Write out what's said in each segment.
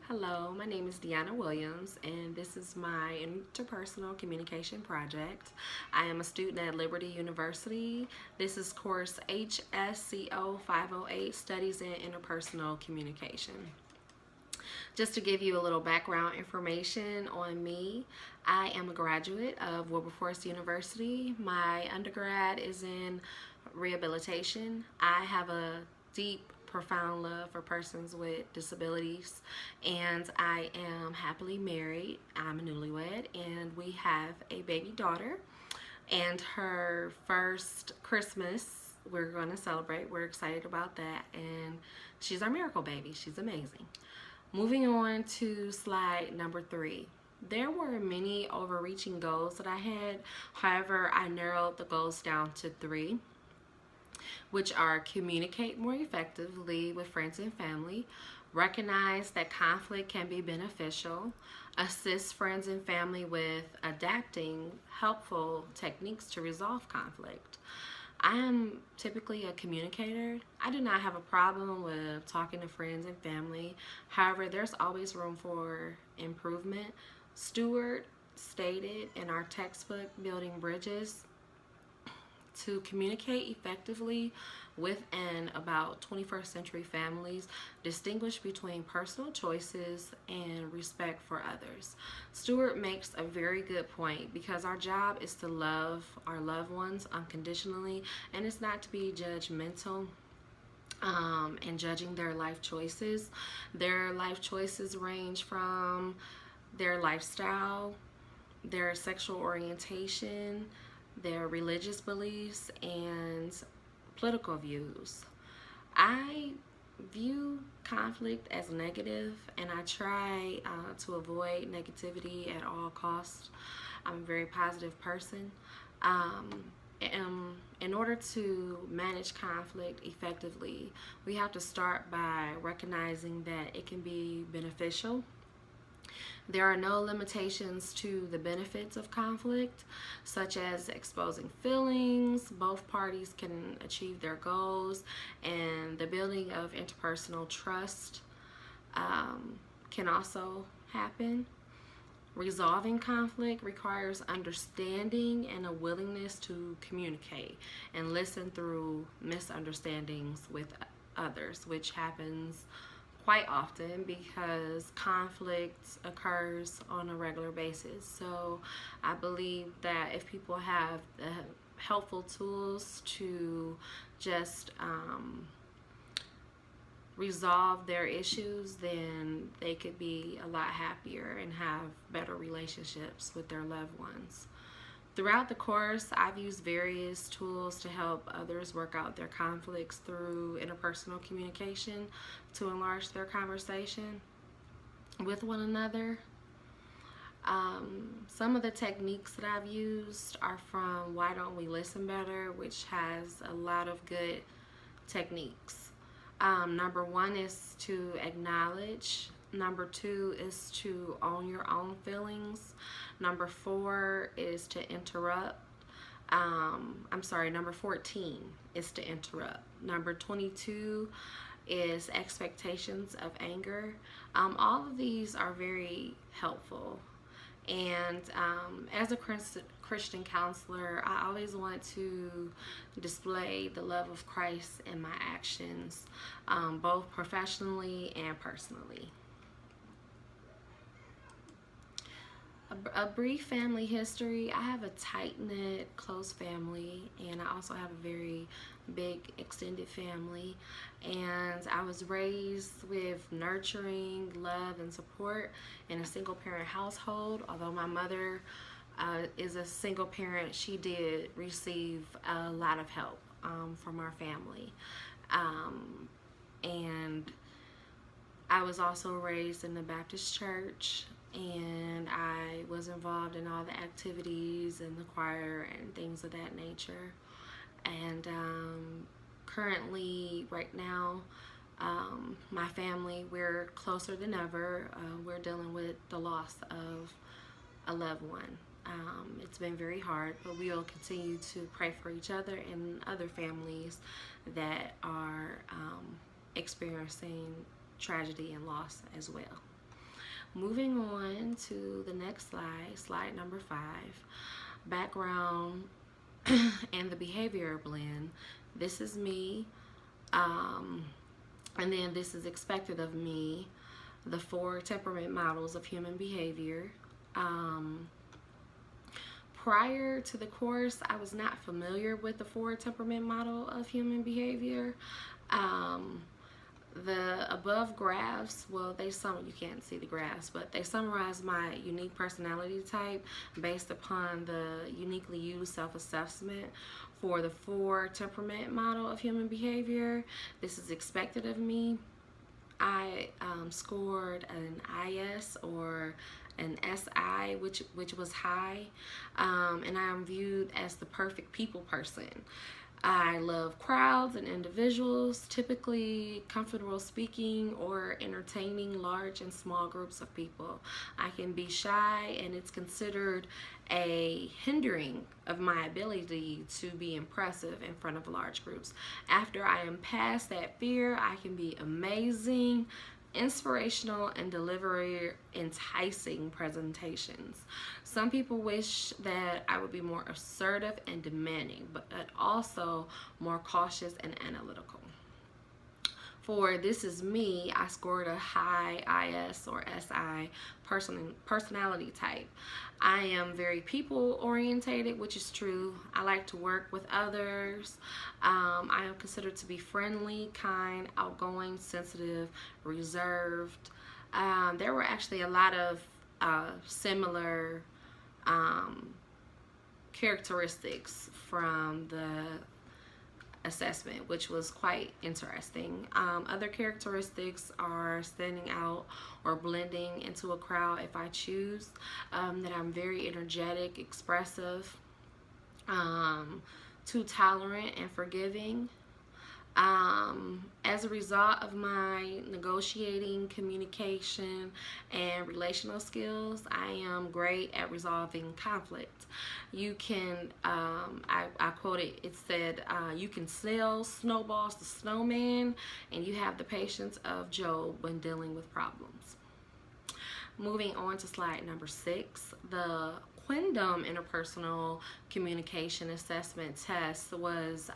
Hello, my name is Deanna Williams, and this is my interpersonal communication project. I am a student at Liberty University. This is course HSCO 508, Studies in Interpersonal Communication. Just to give you a little background information on me, I am a graduate of Wilberforce University. My undergrad is in rehabilitation. I have a deep profound love for persons with disabilities, and I am happily married. I'm a newlywed, and we have a baby daughter, and her first Christmas we're going to celebrate. We're excited about that, and she's our miracle baby. She's amazing. Moving on to slide number 3. There were many overreaching goals that I had. However, I narrowed the goals down to 3, which are communicate more effectively with friends and family, recognize that conflict can be beneficial, assist friends and family with adapting helpful techniques to resolve conflict. I am typically a communicator. I do not have a problem with talking to friends and family. However, there's always room for improvement. Stewart stated in our textbook, Building Bridges, to communicate effectively with and about 21st century families, distinguish between personal choices and respect for others. Stewart makes a very good point, because our job is to love our loved ones unconditionally, and it's not to be judgmental and judging their life choices. Their life choices range from their lifestyle, their sexual orientation, their religious beliefs, and political views. I view conflict as negative, and I try to avoid negativity at all costs. I'm a very positive person. In order to manage conflict effectively, we have to start by recognizing that it can be beneficial. There are no limitations to the benefits of conflict, such as exposing feelings. Both parties can achieve their goals, and the building of interpersonal trust can also happen. Resolving conflict requires understanding and a willingness to communicate and listen through misunderstandings with others, which happens quite often because conflict occurs on a regular basis. So I believe that if people have helpful tools to just resolve their issues, then they could be a lot happier and have better relationships with their loved ones. Throughout the course, I've used various tools to help others work out their conflicts through interpersonal communication to enlarge their conversation with one another. Some of the techniques that I've used are from Why Don't We Listen Better, which has a lot of good techniques. Number 1 is to acknowledge. Number 2 is to own your own feelings. Number 4 is to interrupt. Number 14 is to interrupt. Number 22 is expectations of anger. All of these are very helpful. And as a Christian counselor, I always want to display the love of Christ in my actions, both professionally and personally. A brief family history. I have a tight-knit, close family, and I also have a very big extended family, and I was raised with nurturing love and support in a single parent household. Although my mother is a single parent, she did receive a lot of help from our family, and I was also raised in the Baptist church, and I was involved in all the activities and the choir and things of that nature. And currently, right now, my family, we're closer than ever. We're dealing with the loss of a loved one. It's been very hard, but we will continue to pray for each other and other families that are experiencing tragedy and loss as well. Moving on to the next slide, slide number 5, background and the behavior blend. This is me, and then this is expected of me, the 4 temperament models of human behavior. Prior to the course, I was not familiar with the 4 temperament model of human behavior. The above graphs, well, you can't see the graphs, but they summarize my unique personality type based upon the uniquely used self-assessment for the 4 temperament model of human behavior. This is expected of me. I scored an IS or an SI, which was high, and I am viewed as the perfect people person. I love crowds and individuals, typically comfortable speaking or entertaining large and small groups of people. I can be shy, and it's considered a hindering of my ability to be impressive in front of large groups. After I am past that fear, I can be amazing, inspirational, and deliver enticing presentations. Some people wish that I would be more assertive and demanding, but also more cautious and analytical. For This Is Me, I scored a high IS or SI personality type. I am very people orientated, which is true. I like to work with others. I am considered to be friendly, kind, outgoing, sensitive, reserved. There were actually a lot of similar characteristics from the assessment, which was quite interesting. Other characteristics are standing out or blending into a crowd if I choose, that I'm very energetic, expressive, too tolerant and forgiving. As a result of my negotiating, communication, and relational skills, I am great at resolving conflict. You can, I quoted, it said, you can sell snowballs to snowman, and you have the patience of Job when dealing with problems. Moving on to slide number 6, the Quindom Interpersonal Communication Assessment Test was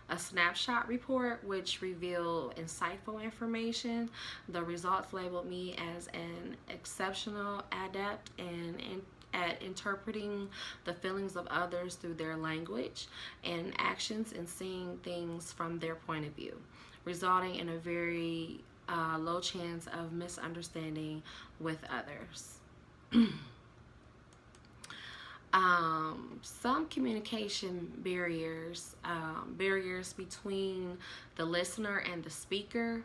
a snapshot report which revealed insightful information. The results labeled me as an exceptional adept at interpreting the feelings of others through their language and actions and seeing things from their point of view, resulting in a very low chance of misunderstanding with others. Some communication barriers, barriers between the listener and the speaker,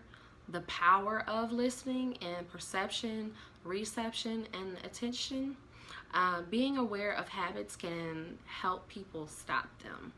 the power of listening and perception, reception, and attention. Being aware of habits can help people stop them.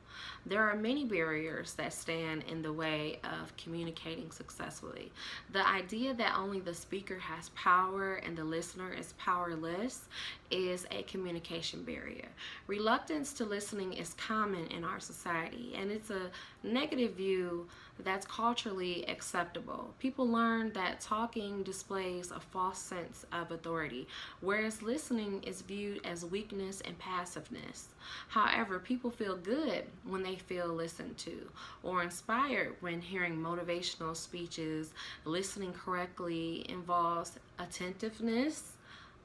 There are many barriers that stand in the way of communicating successfully. The idea that only the speaker has power and the listener is powerless is a communication barrier. Reluctance to listening is common in our society, and it's a negative view that's culturally acceptable. People learn that talking displays a false sense of authority, whereas listening is viewed as weakness and passiveness. However, people feel good when they feel listened to or inspired when hearing motivational speeches. Listening correctly involves attentiveness,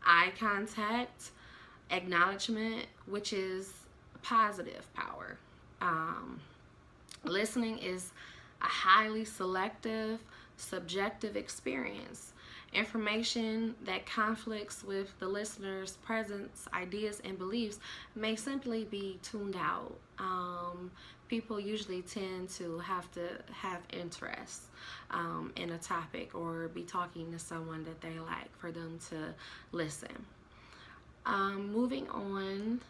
eye contact, acknowledgement, which is positive power. Listening is a highly selective, subjective experience. Information that conflicts with the listener's presence, ideas, and beliefs may simply be tuned out. People usually tend to have interest in a topic or be talking to someone that they like for them to listen. Moving on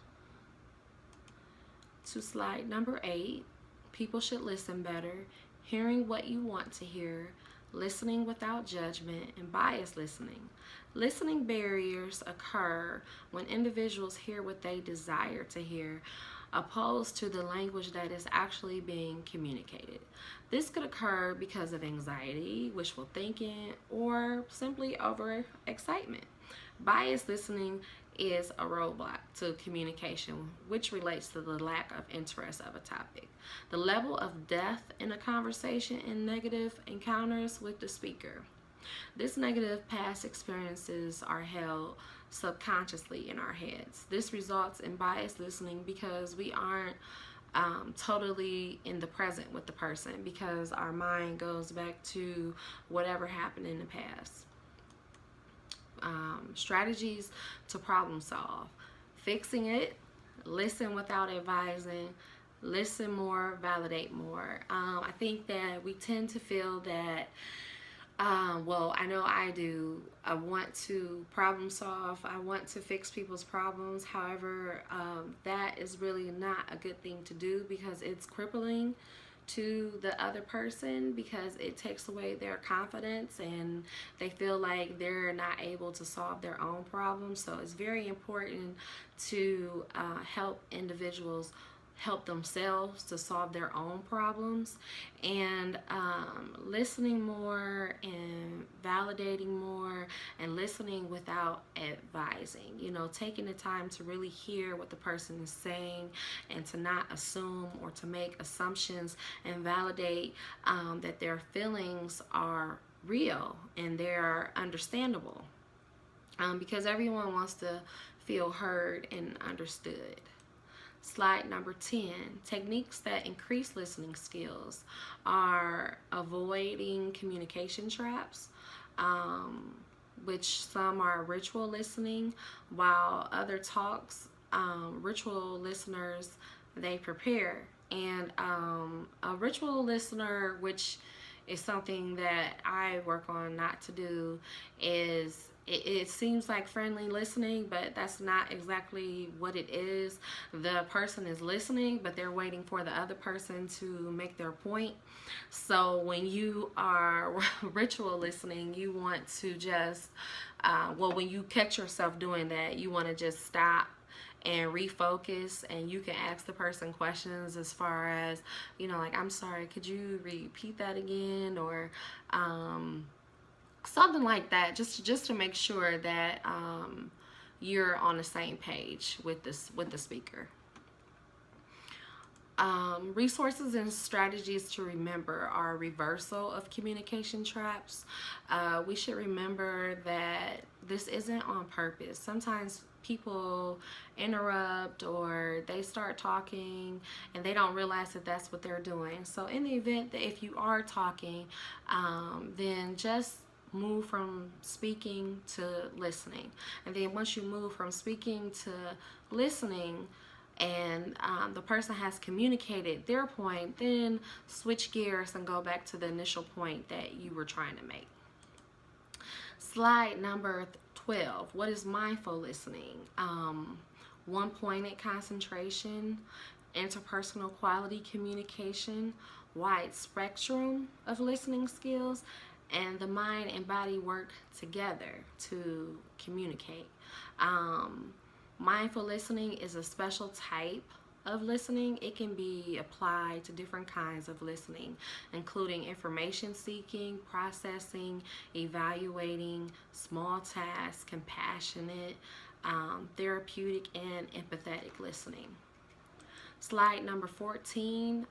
to slide number 8, people should listen better. Hearing what you want to hear, listening without judgment, and biased listening. Listening barriers occur when individuals hear what they desire to hear opposed to the language that is actually being communicated. This could occur because of anxiety, wishful thinking, or simply overexcitement. Biased listening is a roadblock to communication, which relates to the lack of interest of a topic, the level of depth in a conversation, and negative encounters with the speaker. This negative past experiences are held subconsciously in our heads. This results in biased listening because we aren't totally in the present with the person, because our mind goes back to whatever happened in the past. Strategies to problem solve: fixing it, listen without advising, listen more, validate more. I think that we tend to feel that well, I know I do. I want to problem solve. I want to fix people's problems. However, that is really not a good thing to do, because it's crippling to the other person, because it takes away their confidence and they feel like they're not able to solve their own problems. So it's very important to help individuals help themselves to solve their own problems, and listening more and validating more and listening without advising, taking the time to really hear what the person is saying and to not assume or to make assumptions, and validate that their feelings are real and they're understandable, because everyone wants to feel heard and understood. Slide number 10, techniques that increase listening skills are avoiding communication traps, which some are ritual listening, while other talks, ritual listeners, they prepare. And a ritual listener, which is something that I work on not to do, is it seems like friendly listening, but that's not exactly what it is. The person is listening, but they're waiting for the other person to make their point. So when you are ritual listening, you want to just, when you catch yourself doing that, you want to just stop and refocus, and you can ask the person questions as far as, like, I'm sorry, could you repeat that again? Or something like that, just to make sure that you're on the same page with the speaker. Resources and strategies to remember are reversal of communication traps. We should remember that this isn't on purpose. Sometimes people interrupt or they start talking and they don't realize that that's what they're doing. So in the event that if you are talking, then just move from speaking to listening. And then once you move from speaking to listening, and the person has communicated their point, then switch gears and go back to the initial point that you were trying to make. Slide number 12. What is mindful listening? One-pointed concentration, interpersonal quality communication, wide spectrum of listening skills, and the mind and body work together to communicate. Mindful listening is a special type of listening. It can be applied to different kinds of listening, including information seeking, processing, evaluating, small tasks, compassionate, therapeutic, and empathetic listening. Slide number 14,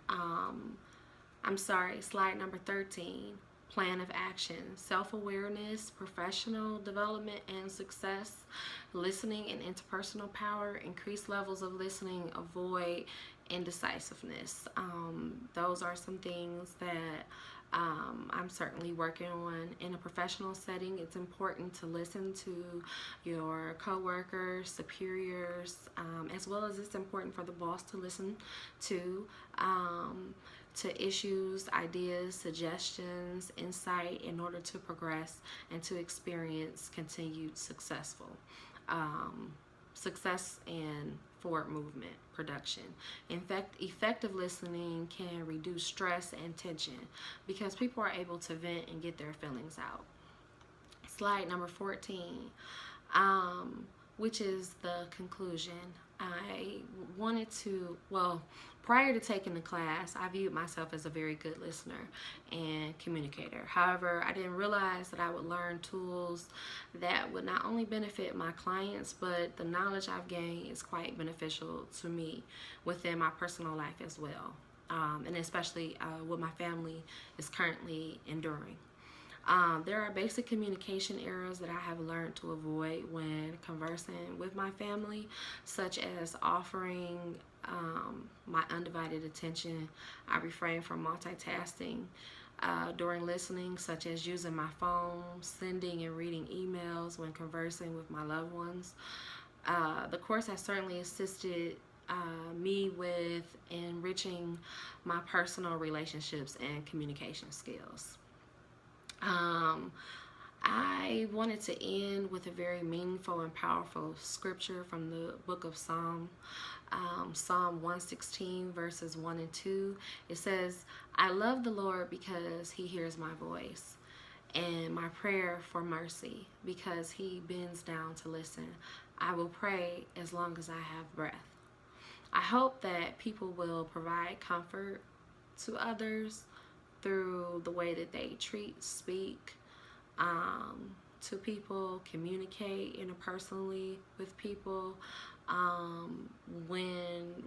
slide number 13. Plan of action: self-awareness, professional development and success, listening and interpersonal power, increased levels of listening, avoid indecisiveness. Those are some things that I'm certainly working on. In a professional setting, it's important to listen to your coworkers, superiors, as well as it's important for the boss to listen to issues, ideas, suggestions, insight, in order to progress and to experience continued success and forward movement production. In fact, effective listening can reduce stress and tension because people are able to vent and get their feelings out. Slide number 14, which is the conclusion. I wanted to, well, prior to taking the class, I viewed myself as a very good listener and communicator. However, I didn't realize that I would learn tools that would not only benefit my clients, but the knowledge I've gained is quite beneficial to me within my personal life as well. And especially what my family is currently enduring. There are basic communication errors that I have learned to avoid when conversing with my family, such as offering my undivided attention. I refrain from multitasking during listening, such as using my phone, sending and reading emails when conversing with my loved ones. The course has certainly assisted me with enriching my personal relationships and communication skills. Um, I wanted to end with a very meaningful and powerful scripture from the book of Psalm 116, verses 1 and 2. It says, I love the Lord because he hears my voice and my prayer for mercy because he bends down to listen. I will pray as long as I have breath. I hope that people will provide comfort to others through the way that they treat, speak to people, communicate interpersonally with people. When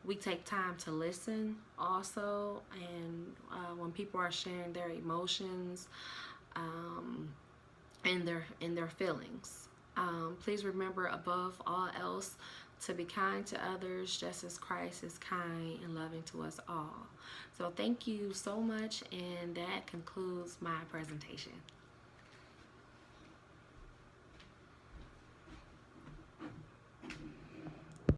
we take time to listen also, and when people are sharing their emotions and their feelings. Please remember, above all else, to be kind to others just as Christ is kind and loving to us all. So thank you so much, and that concludes my presentation.